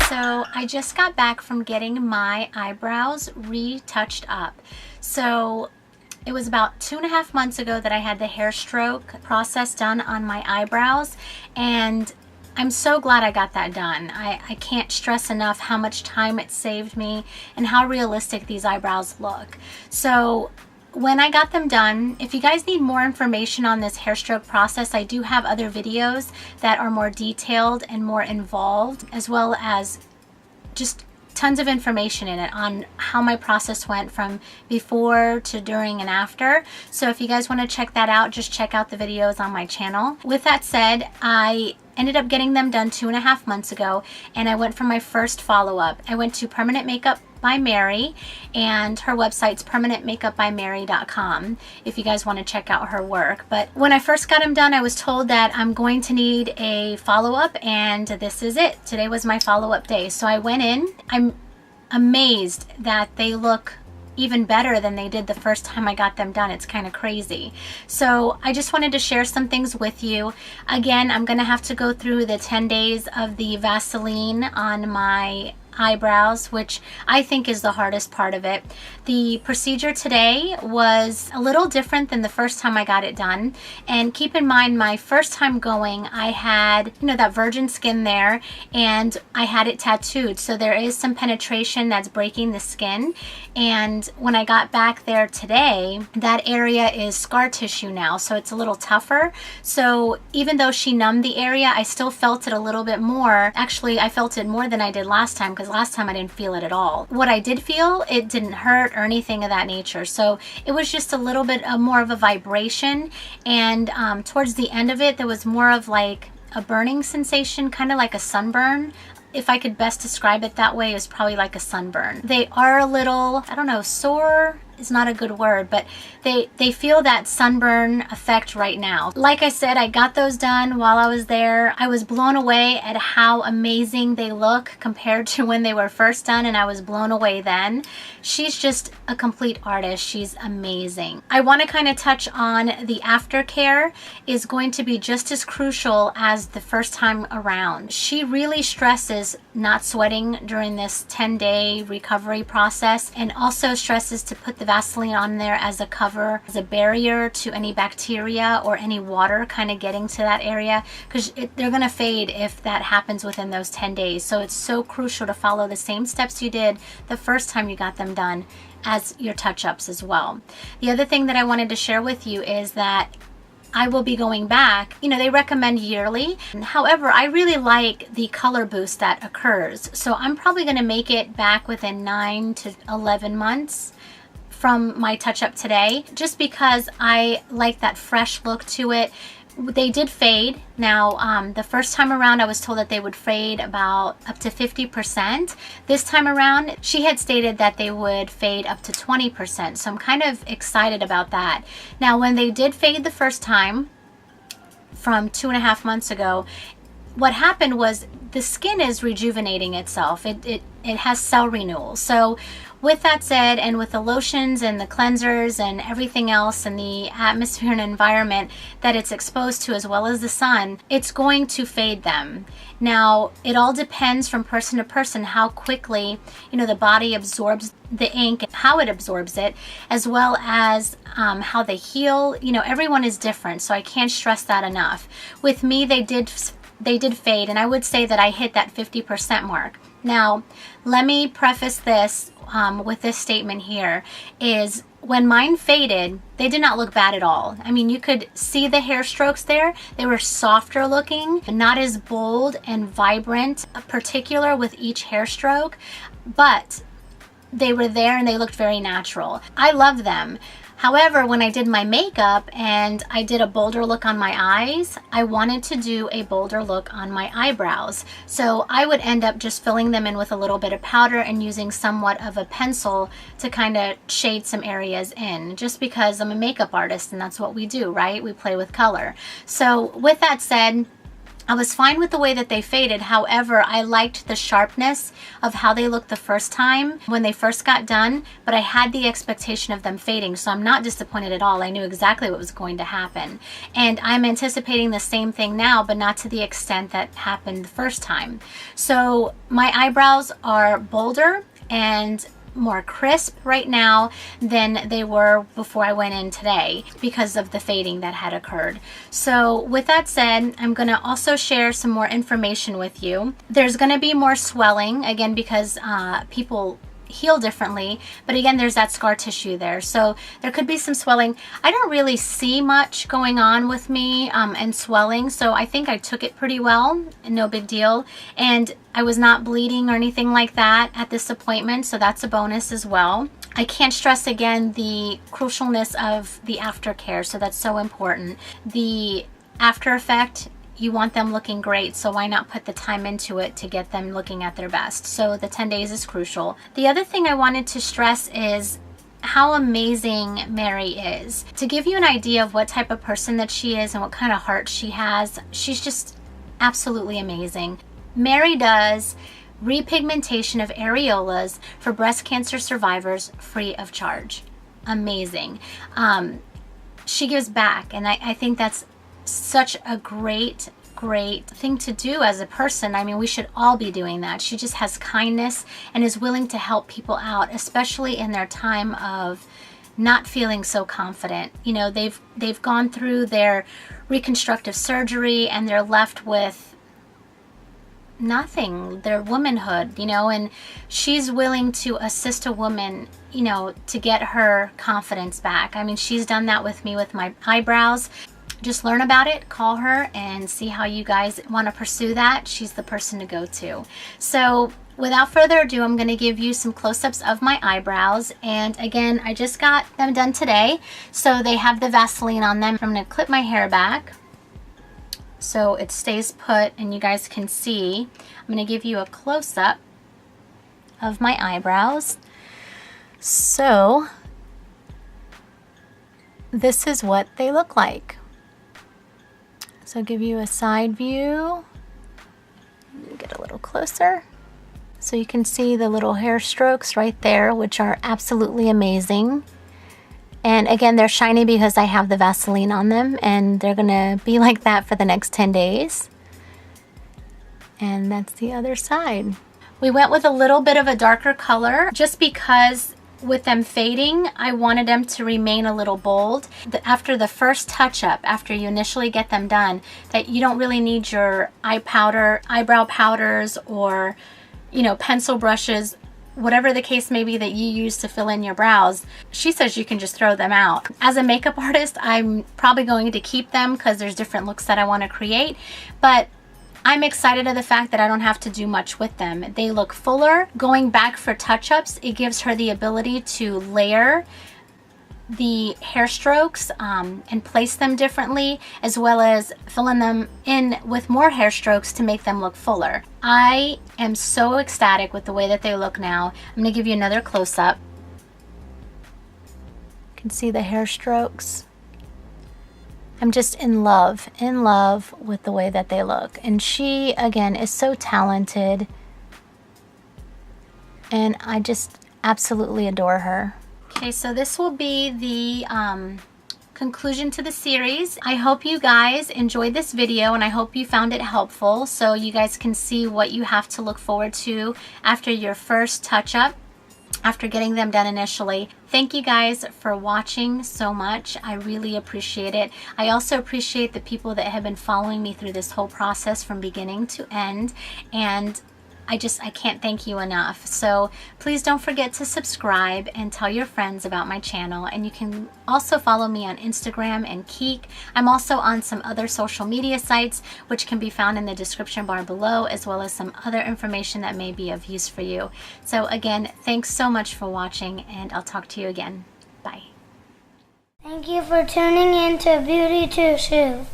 So I just got back from getting my eyebrows retouched up. So it was about 2.5 months ago that I had the hair stroke process done on my eyebrows, and I'm so glad I got that done. I can't stress enough how much time it saved me and how realistic these eyebrows look. So when I got them done, if you guys need more information on this hair stroke process, I do have other videos that are more detailed and more involved, as well as just tons of information in it on how my process went from before to during and after. So if you guys want to check that out, just check out the videos on my channel. With that said, I ended up getting them done 2.5 months ago, and I went for my first follow-up. I went to Permanent Makeup by Mary, and her website's permanentmakeupbymary.com if you guys want to check out her work. But when I first got them done, I was told that I'm going to need a follow-up, and this is it. Today was my follow-up day. So I went in. I'm amazed that they look even better than they did the first time I got them done. It's kind of crazy. So I just wanted to share some things with you. Again, I'm gonna have to go through the 10 days of the Vaseline on my eyebrows, which I think is the hardest part of it. The procedure today was a little different than the first time I got it done. And keep in mind, my first time going, I had, that virgin skin there, and I had it tattooed. So there is some penetration that's breaking the skin. And when I got back there today, that area is scar tissue now, so it's a little tougher. So even though she numbed the area, I still felt it a little bit more. Actually, I felt it more than I did last time, because last time I didn't feel it at all. What I did feel, it didn't hurt or anything of that nature. So it was just a little bit more of a vibration. And towards the end of it, there was more of like a burning sensation, kind of like a sunburn. If I could best describe it that way, is probably like a sunburn. They are a little, I don't know, sore is not a good word, but they feel that sunburn effect right now. Like I said, I got those done while I was there. I was blown away at how amazing they look compared to when they were first done, and I was blown away then. She's just a complete artist. She's amazing. I want to kind of touch on the aftercare is going to be just as crucial as the first time around. She really stresses not sweating during this 10-day recovery process, and also stresses to put the Vaseline on there as a cover, as a barrier to any bacteria or any water kind of getting to that area, because they're going to fade if that happens within those 10 days. So it's so crucial to follow the same steps you did the first time you got them done as your touch-ups as well. The other thing that I wanted to share with you is that I will be going back. They recommend yearly. However, I really like the color boost that occurs. So I'm probably going to make it back within 9 to 11 months from my touch-up today, just because I like that fresh look to it. They did fade. Now, the first time around, I was told that they would fade about up to 50%. This time around, she had stated that they would fade up to 20%. So I'm kind of excited about that. Now, when they did fade the first time, from 2.5 months ago, what happened was the skin is rejuvenating itself. It has cell renewal. So with that said, and with the lotions and the cleansers and everything else and the atmosphere and environment that it's exposed to, as well as the sun, it's going to fade them. Now, it all depends from person to person how quickly, the body absorbs the ink, how it absorbs it, as well as how they heal. Everyone is different, so I can't stress that enough. With me, they did fade, and I would say that I hit that 50% mark. Now, let me preface this with this statement here, is when mine faded, they did not look bad at all. I mean, you could see the hair strokes there. They were softer looking, not as bold and vibrant, particular with each hair stroke, but they were there and they looked very natural. I love them. However, when I did my makeup and I did a bolder look on my eyes, I wanted to do a bolder look on my eyebrows. So I would end up just filling them in with a little bit of powder and using somewhat of a pencil to kind of shade some areas in, just because I'm a makeup artist and that's what we do, right? We play with color. So with that said, I was fine with the way that they faded. However, I liked the sharpness of how they looked the first time when they first got done, but I had the expectation of them fading, so I'm not disappointed at all. I knew exactly what was going to happen. And I'm anticipating the same thing now, but not to the extent that happened the first time. So my eyebrows are bolder and more crisp right now than they were before I went in today because of the fading that had occurred. So with that said, I'm going to also share some more information with you. There's going to be more swelling, again, because people heal differently, but again, there's that scar tissue there, so there could be some swelling. I don't really see much going on with me and swelling, so I think I took it pretty well, no big deal, and I was not bleeding or anything like that at this appointment, so that's a bonus as well. I can't stress again the crucialness of the aftercare, so that's so important. The after effect, you want them looking great, so why not put the time into it to get them looking at their best? So the 10 days is crucial. The other thing I wanted to stress is how amazing Mary is. To give you an idea of what type of person that she is and what kind of heart she has, she's just absolutely amazing. Mary does repigmentation of areolas for breast cancer survivors free of charge. Amazing. She gives back, and I think that's such a great thing to do as a person. I mean, we should all be doing that. She just has kindness and is willing to help people out, especially in their time of not feeling so confident. You know, they've gone through their reconstructive surgery and they're left with nothing, their womanhood, you know, and she's willing to assist a woman, you know, to get her confidence back. I mean, she's done that with me with my eyebrows. Just learn about it, call her, and see how you guys want to pursue that. She's the person to go to. So without further ado, I'm going to give you some close-ups of my eyebrows. And again, I just got them done today, so they have the Vaseline on them. I'm going to clip my hair back so it stays put and you guys can see. I'm going to give you a close-up of my eyebrows. So this is what they look like. So I'll give you a side view. Get a little closer. So you can see the little hair strokes right there, which are absolutely amazing. And again, they're shiny because I have the Vaseline on them, and they're gonna be like that for the next 10 days. And that's the other side. We went with a little bit of a darker color just because with them fading, I wanted them to remain a little bold. After the first touch-up, after you initially get them done, that you don't really need your eyebrow powders, or, you know, pencil brushes, whatever the case may be that you use to fill in your brows. She says you can just throw them out. As a makeup artist, I'm probably going to keep them because there's different looks that I want to create, but I'm excited of the fact that I don't have to do much with them. They look fuller. Going back for touch-ups, it gives her the ability to layer the hair strokes and place them differently, as well as filling them in with more hair strokes to make them look fuller. I am so ecstatic with the way that they look now. I'm going to give you another close-up. You can see the hair strokes. I'm just in love with the way that they look. And she, again, is so talented. And I just absolutely adore her. Okay, so this will be the conclusion to the series. I hope you guys enjoyed this video, and I hope you found it helpful so you guys can see what you have to look forward to after your first touch-up, after getting them done initially. Thank you guys for watching so much. I really appreciate it. I also appreciate the people that have been following me through this whole process from beginning to end, and I can't thank you enough. So please don't forget to subscribe and tell your friends about my channel. And you can also follow me on Instagram and Keek. I'm also on some other social media sites, which can be found in the description bar below, as well as some other information that may be of use for you. So again, thanks so much for watching, and I'll talk to you again. Bye. Thank you for tuning in to Beauty to Sue.